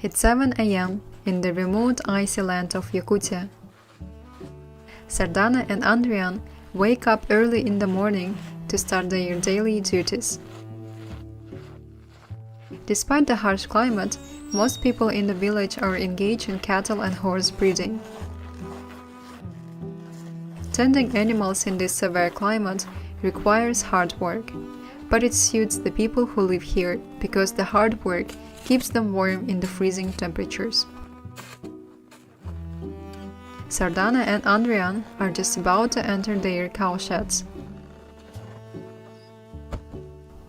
It's 7 a.m. in the remote icy land of Yakutia. Sardana and Andrian wake up early in the morning to start their daily duties. Despite the harsh climate, most people in the village are engaged in cattle and horse breeding. Tending animals in this severe climate requires hard work, but it suits the people who live here because the hard work keeps them warm in the freezing temperatures. Sardana and Andrian are just about to enter their cow sheds.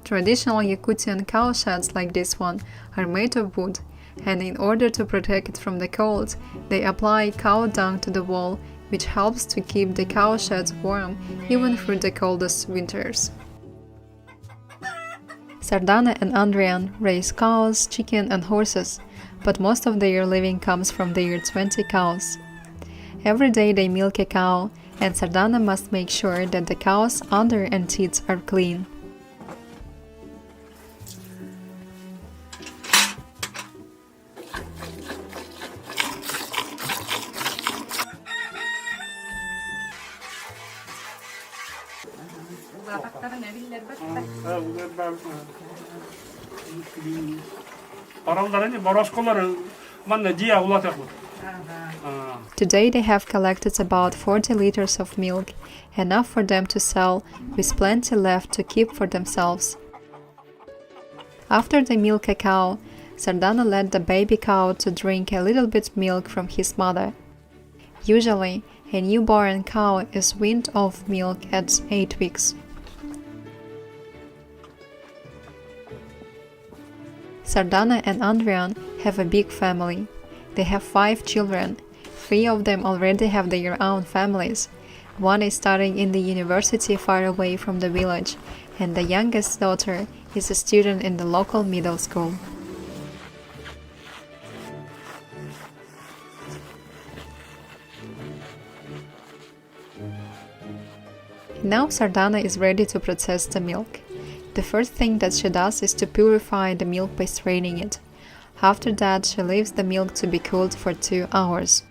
Traditional Yakutian cow sheds like this one are made of wood, and in order to protect it from the cold, they apply cow dung to the wall, which helps to keep the cow sheds warm even through the coldest winters. Sardana and Andrian raise cows, chicken and horses, but most of their living comes from their 20 cows. Every day they milk a cow, and Sardana must make sure that the cow's udder and teats are clean. Today they have collected about 40 liters of milk, enough for them to sell, with plenty left to keep for themselves. After they milk a cow, Sardana led the baby cow to drink a little bit milk from his mother. Usually, a newborn cow is weaned off milk at 8 weeks. Sardana and Andrian have a big family. They have 5 children. 3 of them already have their own families. One is studying in the university far away from the village, and the youngest daughter is a student in the local middle school. Now Sardana is ready to process the milk. The first thing that she does is to purify the milk by straining it. After that, she leaves the milk to be cooled for 2 hours.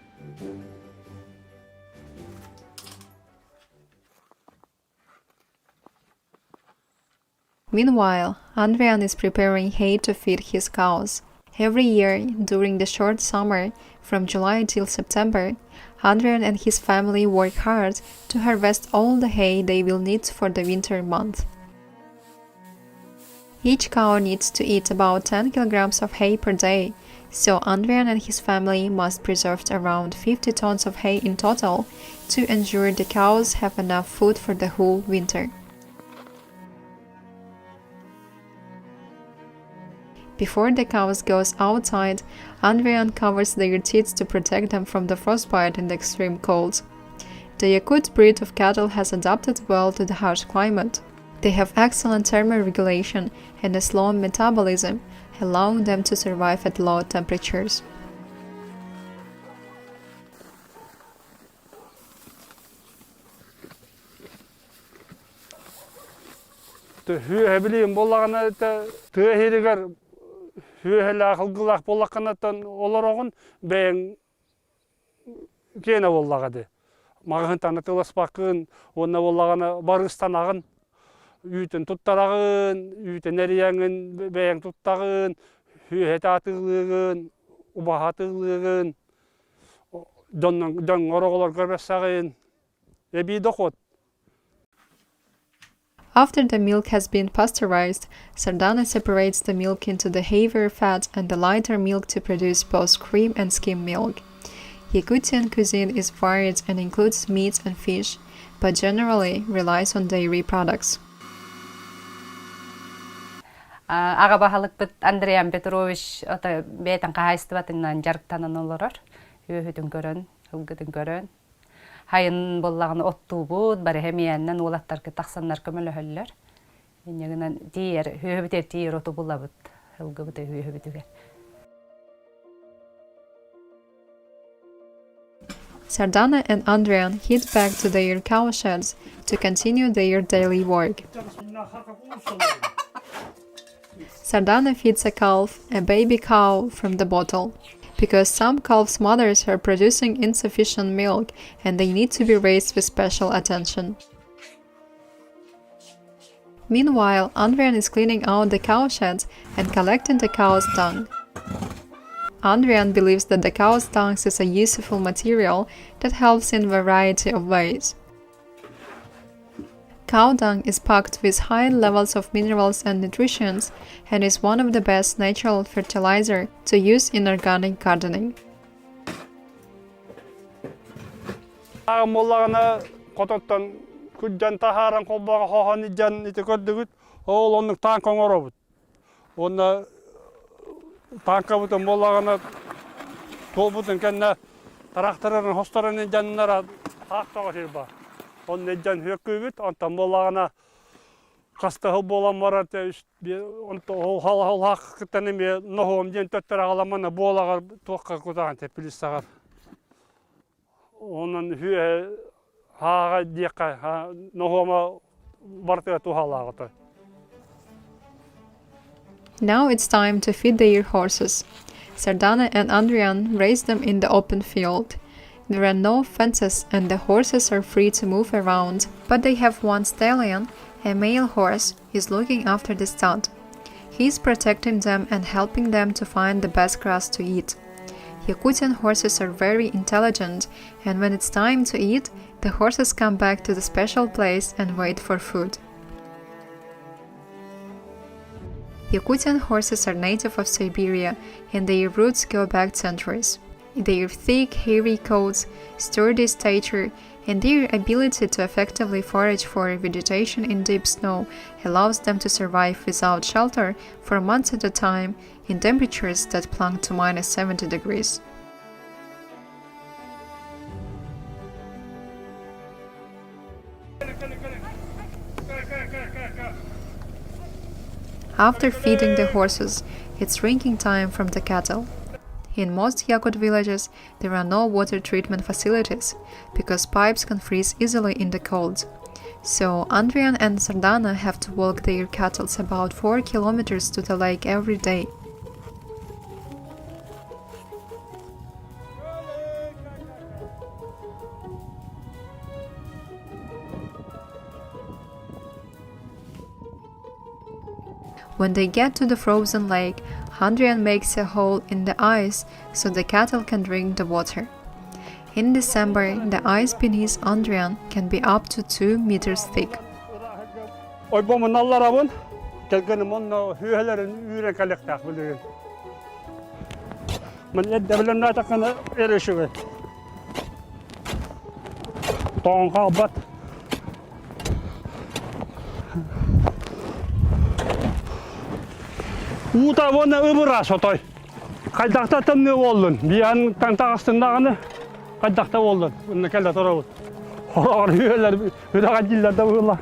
Meanwhile, Andrian is preparing hay to feed his cows. Every year, during the short summer, from July till September, Andrian and his family work hard to harvest all the hay they will need for the winter month. Each cow needs to eat about 10 kilograms of hay per day, so Andrian and his family must preserve around 50 tons of hay in total to ensure the cows have enough food for the whole winter. Before the cows goes outside, Andrian covers their teeth to protect them from the frostbite and the extreme cold. The Yakut breed of cattle has adapted well to the harsh climate. They have excellent thermoregulation and a slow metabolism, allowing them to survive at low temperatures. Үйтін тұттарағын, үйтін әрияңын, бәйін тұттағын, үйет атығылығын, ұбағатығылығын, дон орағылар көрбәсағын, әбей доқот. After the milk has been pasteurized, Sardana separates the milk into the heavier fat and the lighter milk to produce both cream and skim milk. Yakutian cuisine is varied and includes meat and fish, but generally relies on dairy products. Ағабахалық бұд Андриан Петрович бәйтін қағайсты батыңнан жарықтанын олырар. Өйдің көрін, ұлғыдың көрін. Хайын боллағын отту бұд, бары хемияннан олаттарғы тақсанлар көмілі хөлілер. Енегінен дейер, өйбітер дейер оту бұла бұд, ұлғы бұд өйбітіге. Sardana and Andrian head back to their cow sheds to continue their daily work. Sardana feeds a calf, a baby cow, from the bottle, because some calves' mothers are producing insufficient milk and they need to be raised with special attention. Meanwhile, Andrian is cleaning out the cowsheds and collecting the cow's dung. Andrian believes that the cow's dung is a useful material that helps in a variety of ways. Cow dung is packed with high levels of minerals and nutrition and is one of the best natural fertilizer to use in organic gardening. Моллагана кототтон күджан тахаран колбага хоханы жан ите көрдүгүт ол онун танк оңоробут. Онна танкабут моллагана толбутун кенне тракторын хостарын жаннара тактага шерба. Он неджан хөкүбүт, онтан моллагана каста хыл болам барат, онто хал хакыттан эме нохом жен төттөр агаламана болага токка кутаган тепилис сагар. Онун хүйе хага дияка нохома бартыга тухалагыты. Now it's time to feed their horses. Sardana and Andrian raise them in the open field. There are no fences and the horses are free to move around, but they have one stallion, a male horse, is looking after the stud. He is protecting them and helping them to find the best grass to eat. Yakutian horses are very intelligent, and when it's time to eat, the horses come back to the special place and wait for food. Yakutian horses are native of Siberia, and their roots go back centuries. Their thick, hairy coats, sturdy stature, and their ability to effectively forage for vegetation in deep snow allows them to survive without shelter for months at a time in temperatures that plunge to -70 degrees. After feeding the horses, it's drinking time from the cattle. In most Yakut villages, there are no water treatment facilities, because pipes can freeze easily in the cold. So Andrian and Sardana have to walk their cattle about 4 kilometers to the lake every day. When they get to the frozen lake, Andrian makes a hole in the ice so the cattle can drink the water. In December, the ice beneath Andrian can be up to 2 meters thick. Ойбомун алларабын, келгеним онно хүйелерин үйрен калектак билген. Мен эдде билен натаканы эрешиге. Тоң калбат. Ута оны ыбыра сотой. Кайдакта тымны болдун. Биян таңтагыстындаганы кайдакта болдун. Мына келе турабыз. Хорогор үйелер, үйрөгөн жылдарда булар.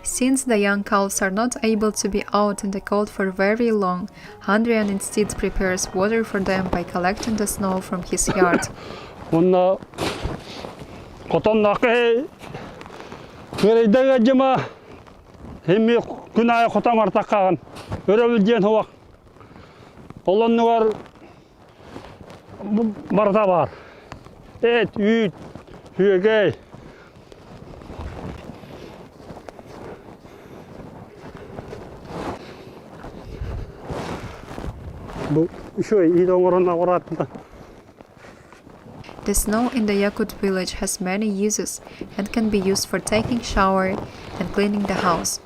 Since the young calves are not able to be out in the cold for very long, Andrian instead prepares water for them by collecting the snow from his yard. Onunla kotonlaki kırıydığıcı mı hem günahı kotam artak kağın örebileceğin hava olanı var barda var et, üt, hüyege bu şu iyi doğruna varatında. The snow in the Yakut village has many uses and can be used for taking shower and cleaning the house.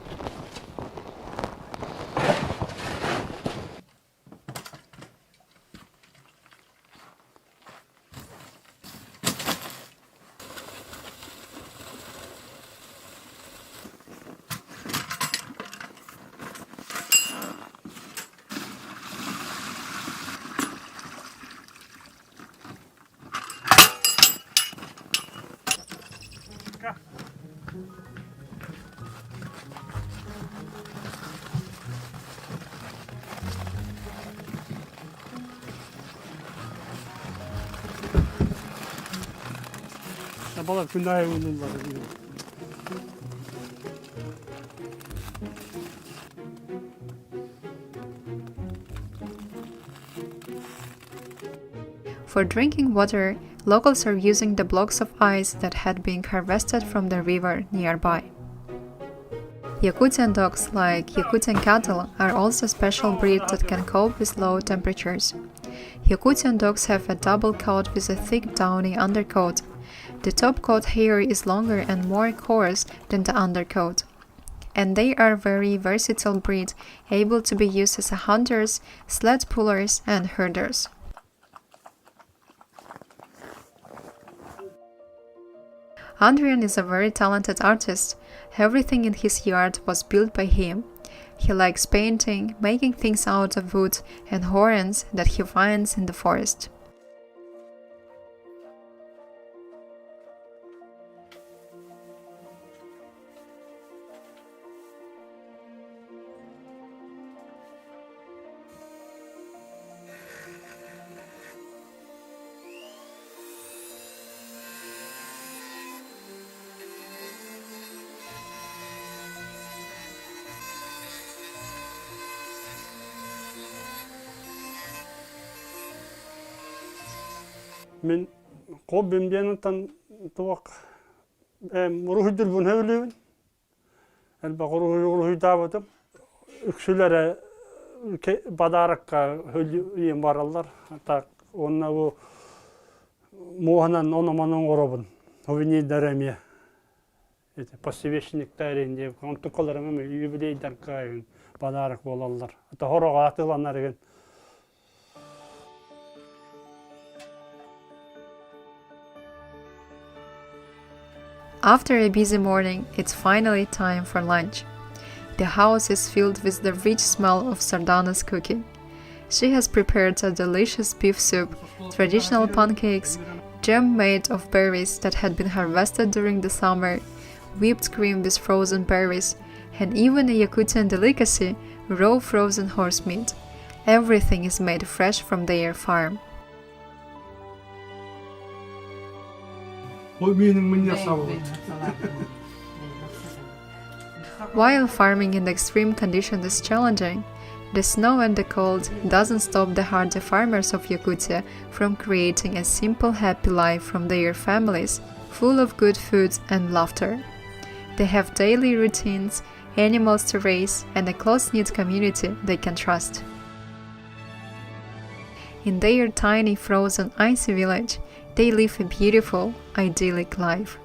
bala günahı olurlar diyor. For drinking water, locals are using the blocks of ice that had been harvested from the river nearby. Yakutian dogs, like Yakutian cattle, are also special breeds that can cope with low temperatures. Yakutian dogs have a double coat with a thick downy undercoat. The top coat hair is longer and more coarse than the undercoat. And they are very versatile breed, able to be used as hunters, sled pullers, and herders. Adrian is a very talented artist. Everything in his yard was built by him. He likes painting, making things out of wood and horns that he finds in the forest. Men ko bimbiyantan tuwak ruhudur bun hevlüvün. Elba ruhu davadım. Üksülere badarakka hölüyem varallar. Hatta onna bu muhanan onamanın orobun. Ovini deremiye. Pasiveshnik tarihinde kontukalarım ama yübileyden kayın badarak bolallar. Hatta horoga atılanlar gen. After a busy morning, it's finally time for lunch. The house is filled with the rich smell of Sardana's cooking. She has prepared a delicious beef soup, traditional pancakes, jam made of berries that had been harvested during the summer, whipped cream with frozen berries, and even a Yakutian delicacy, raw frozen horse meat. Everything is made fresh from their farm. While farming in extreme conditions is challenging, the snow and the cold doesn't stop the hardy farmers of Yakutia from creating a simple happy life from their families, full of good food and laughter. They have daily routines, animals to raise, and a close-knit community they can trust. In their tiny frozen icy village, they live a beautiful, idyllic life.